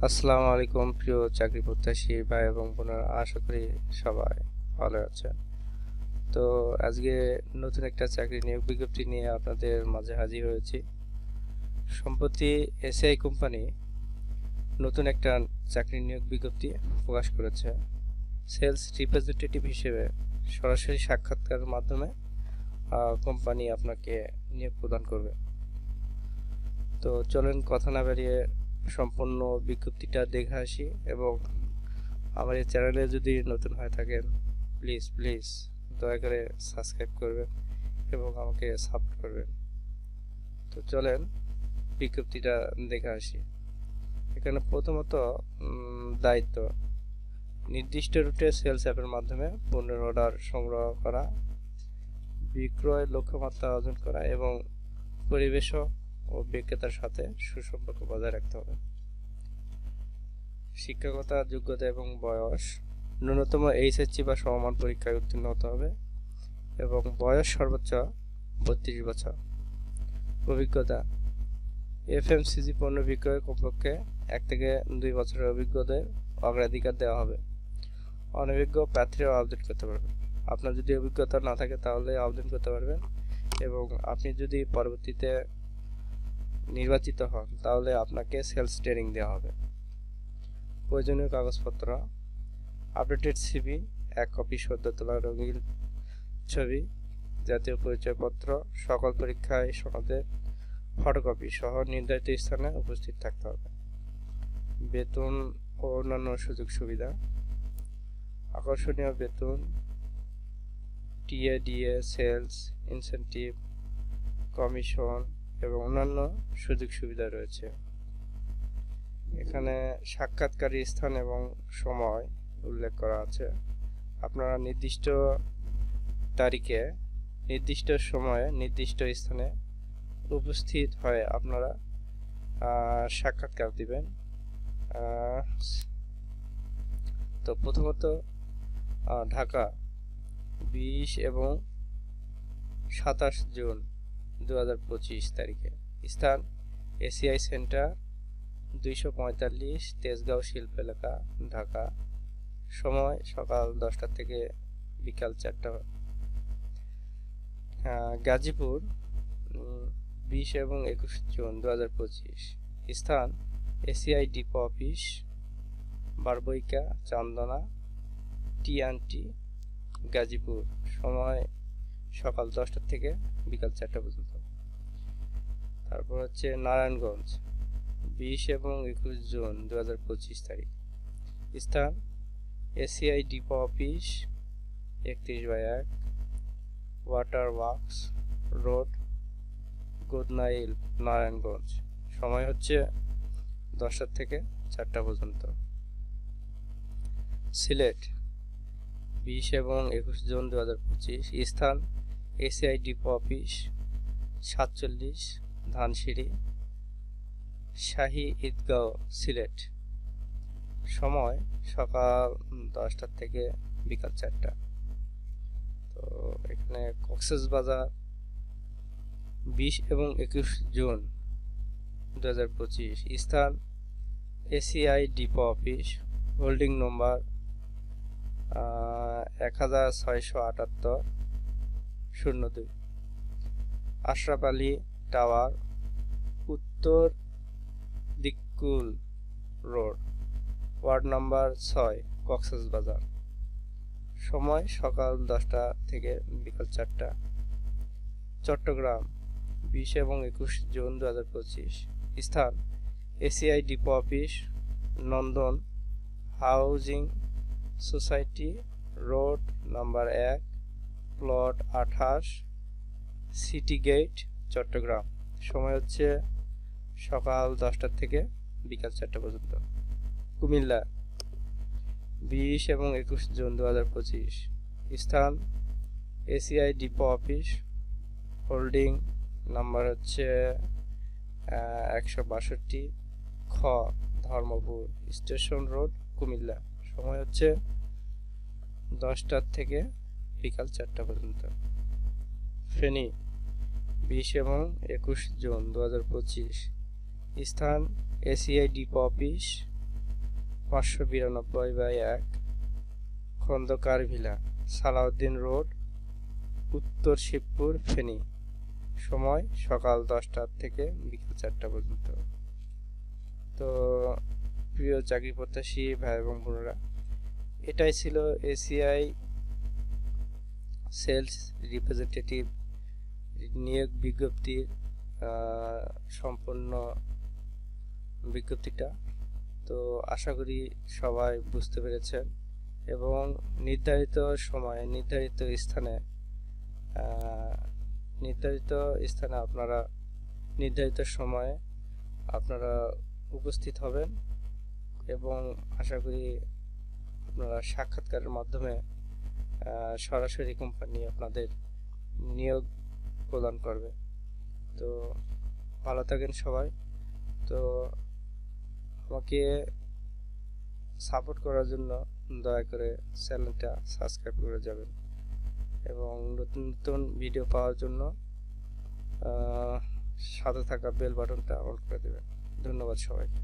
আসসালামু আলাইকুম প্রিয় চাকরি প্রত্যাশী ভাই এবং বোনেরা, আশা করি সবাই ভালো আছেন। তো আজকে নতুন একটা চাকরি নিয়োগ বিজ্ঞপ্তি নিয়ে আপনাদের মাঝে হাজির হয়েছি। সম্প্রতি এসিআই কোম্পানি নতুন একটা চাকরি নিয়োগ বিজ্ঞপ্তি প্রকাশ করেছে। সেলস রিপ্রেজেন্টেটিভ হিসেবে সরাসরি সাক্ষাৎকারের মাধ্যমে কোম্পানি আপনাকে নিয়োগ প্রদান করবে। তো চলেন কথা না বাড়িয়ে সম্পূর্ণ বিজ্ঞপ্তিটা দেখে আসি, এবং আমার এই চ্যানেলে যদি নতুন হয়ে থাকেন প্লিজ দয়া করে সাবস্ক্রাইব করবেন এবং আমাকে সাপোর্ট করবেন। তো চলেন বিজ্ঞপ্তিটা দেখে আসি। এখানে প্রথমত দায়িত্ব: নির্দিষ্ট রুটে সেলস অ্যাপের মাধ্যমে পণ্যের অর্ডার সংগ্রহ করা, বিক্রয় লক্ষ্যমাত্রা অর্জন করা এবং পরিবেশক ও বিক্রেতার সাথে সুসম্পর্ক বজায় রাখতে হবে। শিক্ষাগত যোগ্যতা এবং বয়স: ন্যূনতম এইচএসসি বা সমমান পরীক্ষায় উত্তীর্ণ হতে হবে এবং বয়স সর্বোচ্চ 32 বছর। অভিজ্ঞতা: এফএমসিজি পণ্য বিক্রয়ে কমপক্ষে 1 থেকে 2 বছরের অভিজ্ঞতার অগ্রাধিকার দেওয়া হবে। অনভিজ্ঞ প্রার্থীরাও আবেদন করতে পারবেন। আপনার যদি অভিজ্ঞতা না থাকে তাহলে আবেদন করতে পারবেন, এবং আপনি যদি পরবর্তীতে নির্বাচিত হন তাহলে আপনাকে সেলস ট্রেনিং দেওয়া হবে। প্রয়োজনীয় কাগজপত্র: আপডেটেড সিভি, 1 কপি সদ্য তোলা রঙিন ছবি, জাতীয় পরিচয়পত্র, সকল পরীক্ষায় সনদের ফটোকপি সহ নির্ধারিত স্থানে উপস্থিত থাকতে হবে। বেতন ও অন্যান্য সুযোগ সুবিধা: আকর্ষণীয় বেতন, টিএডিএ, সেলস ইনসেন্টিভ, কমিশন এবং অন্যান্য সুযোগ সুবিধা রয়েছে। এখানে সাক্ষাৎকারী স্থান এবং সময় উল্লেখ করা আছে। আপনারা নির্দিষ্ট তারিখে, নির্দিষ্ট সময়ে, নির্দিষ্ট স্থানে উপস্থিত হয়ে আপনারা সাক্ষাৎকার দিবেন। তো প্রথমত ঢাকা 20 এবং 27 জুন 2025 তারিখে। স্থান এসিআই সেন্টার, 245 তেজগাঁও শিল্প এলাকা, ঢাকা। সময় সকাল 10টা থেকে বিকাল 4টা। গাজীপুর 20 এবং 21 জুন 2025। স্থান এসিআই ডিপো অফিস, বারবইকা, চান্দনা, টি&টি, গাজীপুর। সময় সকাল 10টা থেকে বিকাল 4টা পর্যন্ত। তারপর হচ্ছে নারায়ণগঞ্জ 20 এবং 21 জুন 2025 তারিখ। স্থান ACI depot office, 31/1, water works road, Godnail, Narayanganj. সময় হচ্ছে 10টা থেকে 4টা পর্যন্ত। সিলেট 20 এবং 21 জুন 2025। স্থান এসিআই ডিপো অফিস, 47, ধানসিঁড়ি, শাহী ঈদগাঁও, সিলেট। সময় সকাল 10টা থেকে বিকাল 4টা। তো এখানে কক্সবাজার 20 এবং 21 জুন 2025। স্থান এসিআই ডিপো অফিস, হোল্ডিং নম্বর 1678-02, আশরাফ আলী টাওয়ার, উত্তর দিকুল রোড, ওয়ার্ড নাম্বার 6, কক্সবাজার। সময় সকাল 10টা থেকে বিকাল 4টা। চট্টগ্রাম 20 এবং 21 জুন 2025। স্থান ACI depot office, Nandan housing society road number 1, plot 28, city gate, Chattogram. সময় হচ্ছে সকাল 10টা থেকে বিকাল 4টা পর্যন্ত। কুমিল্লা 20 এবং 21 জুন 2025। স্থান ACI depot office, holding number হচ্ছে 162, খ, ধর্মপুর স্টেশন রোড, কুমিল্লা। সময় হচ্ছে 10টা থেকে বিকাল 4টা পর্যন্ত। ফেনী 20 এবং 21 জুন 2025। স্থান ACI depot office, 592/1, Khandakar villa, Salauddin road, উত্তর শিবপুর, ফেনী। সময় সকাল 10টা থেকে বিকেল 4টা পর্যন্ত। তো প্রিয় চাকরি প্রত্যাশী ভাই এবং বোনেরা, এটাই ছিল এসিআই সেলস রিপ্রেজেন্টেটিভ নিয়োগ বিজ্ঞপ্তির সম্পূর্ণ বিজ্ঞপ্তিটা। তো আশা করি সবাই বুঝতে পেরেছেন এবং নির্ধারিত সময়ে নির্ধারিত স্থানে আপনারা নির্ধারিত সময়ে আপনারা উপস্থিত হবেন এবং আশা করি আপনারা সাক্ষাৎকারের মাধ্যমে সরাসরি কোম্পানি আপনাদের নিয়োগ প্রদান করবে। তো ভালো থাকেন সবাই। তো আমাকে সাপোর্ট করার জন্য দয়া করে চ্যানেলটা সাবস্ক্রাইব করে যাবেন এবং নতুন নতুন ভিডিও পাওয়ার জন্য সাথে থাকা বেল বাটনটা অন করে দেবেন। ধন্যবাদ সবাইকে।